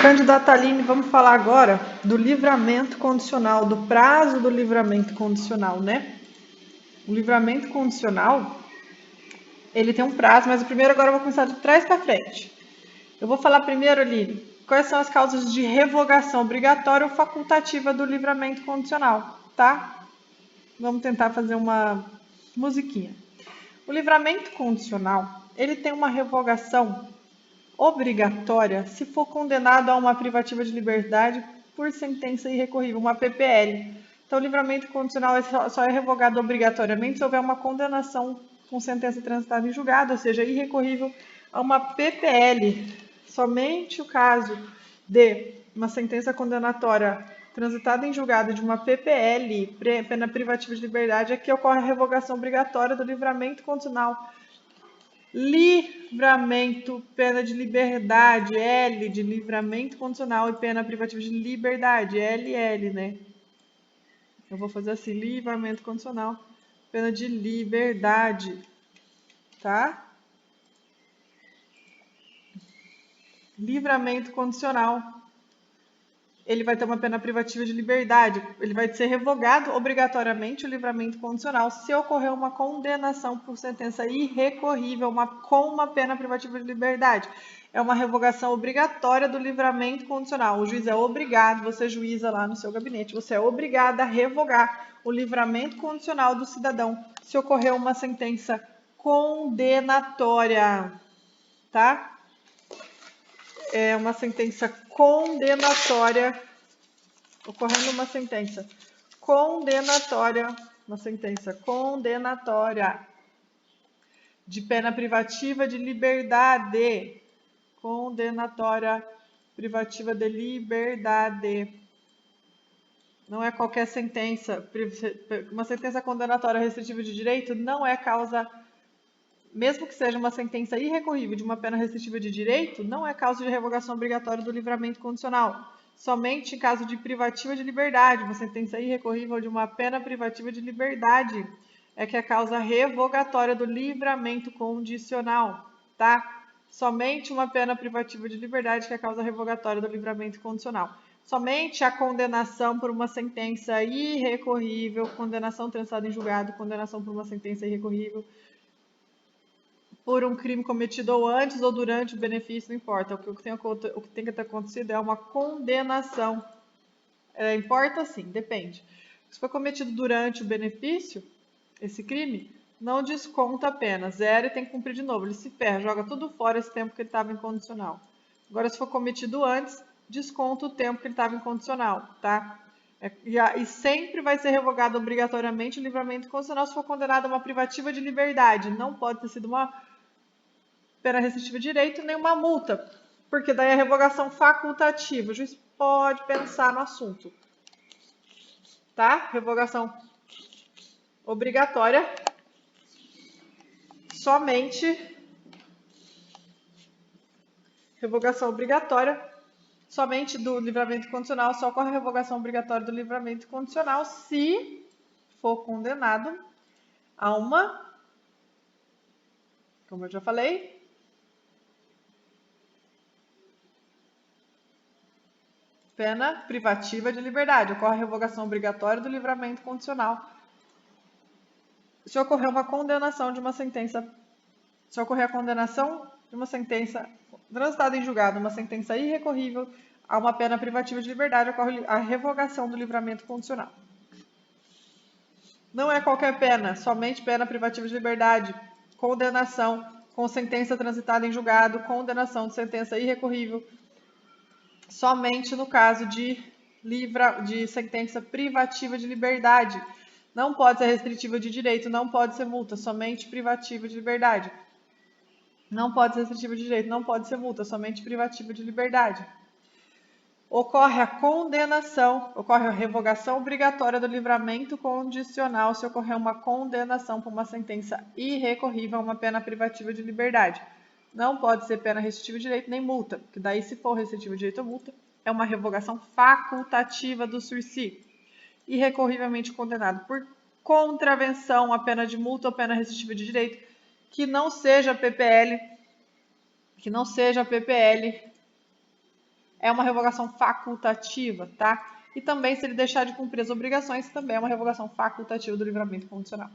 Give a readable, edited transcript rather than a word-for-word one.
Candidata Aline, vamos falar agora do livramento condicional, do prazo do livramento condicional, né? O livramento condicional, ele tem um prazo, mas o primeiro agora eu vou começar de trás para frente. Eu vou falar primeiro, Aline, quais são as causas de revogação obrigatória ou facultativa do livramento condicional, tá? Vamos tentar fazer uma musiquinha. O livramento condicional, ele tem uma revogação obrigatória se for condenado a uma privativa de liberdade por sentença irrecorrível, uma PPL. Então, o livramento condicional só é revogado obrigatoriamente se houver uma condenação com sentença transitada em julgado, ou seja, irrecorrível a uma PPL. Somente o caso de uma sentença condenatória transitada em julgado de uma PPL, pena privativa de liberdade, é que ocorre a revogação obrigatória do livramento condicional. Livramento, pena de liberdade, L de livramento condicional e pena privativa de liberdade, LL, né? Eu vou fazer assim, livramento condicional, pena de liberdade, tá? Livramento condicional, ele vai ter uma pena privativa de liberdade, ele vai ser revogado obrigatoriamente o livramento condicional se ocorrer uma condenação por sentença irrecorrível com uma pena privativa de liberdade. É uma revogação obrigatória do livramento condicional. O juiz é obrigado, você juíza lá no seu gabinete, você é obrigado a revogar o livramento condicional do cidadão se ocorrer uma sentença condenatória, tá? É uma sentença condenatória, ocorrendo uma sentença condenatória de pena privativa de liberdade, condenatória privativa de liberdade. Não é qualquer sentença, uma sentença condenatória restritiva de direito não é causa, mesmo que seja uma sentença irrecorrível de uma pena restritiva de direito, não é causa de revogação obrigatória do livramento condicional. Somente em caso de privativa de liberdade, uma sentença irrecorrível de uma pena privativa de liberdade, é que é causa revogatória do livramento condicional, tá? Somente uma pena privativa de liberdade que é causa revogatória do livramento condicional. Somente a condenação por uma sentença irrecorrível, condenação transitada em julgado, condenação por uma sentença irrecorrível, por um crime cometido ou antes ou durante o benefício, não importa. O que tem que ter acontecido é uma condenação. Importa sim, depende. Se for cometido durante o benefício, esse crime, não desconta a pena, zero e tem que cumprir de novo. Ele se ferra, joga tudo fora esse tempo que ele estava incondicional. Agora, se for cometido antes, desconta o tempo que ele estava incondicional, tá? E sempre vai ser revogado obrigatoriamente o livramento condicional se for condenado a uma privativa de liberdade. Não pode ter sido uma pena restritiva de direito, nem uma multa, porque daí é revogação facultativa. O juiz pode pensar no assunto, tá? Revogação obrigatória, somente revogação obrigatória, somente do livramento condicional, só ocorre a revogação obrigatória do livramento condicional se for condenado a uma, como eu já falei, pena privativa de liberdade. Ocorre a revogação obrigatória do livramento condicional se ocorrer uma condenação de uma sentença, se ocorrer a condenação de uma sentença transitada em julgado, uma sentença irrecorrível a uma pena privativa de liberdade, ocorre a revogação do livramento condicional. Não é qualquer pena, somente pena privativa de liberdade, condenação com sentença transitada em julgado, condenação de sentença irrecorrível, somente no caso de sentença privativa de liberdade. Não pode ser restritiva de direito, não pode ser multa, somente privativa de liberdade. Não pode ser restritiva de direito, não pode ser multa, somente privativa de liberdade. Ocorre a condenação, ocorre a revogação obrigatória do livramento condicional se ocorrer uma condenação por uma sentença irrecorrível a uma pena privativa de liberdade. Não pode ser pena restritiva de direito nem multa, porque daí se for restritiva de direito ou multa, é uma revogação facultativa do sursi. Irrecorrivelmente condenado por contravenção a pena de multa ou pena restritiva de direito, que não seja PPL, é uma revogação facultativa, tá? E também, se ele deixar de cumprir as obrigações, também é uma revogação facultativa do livramento condicional.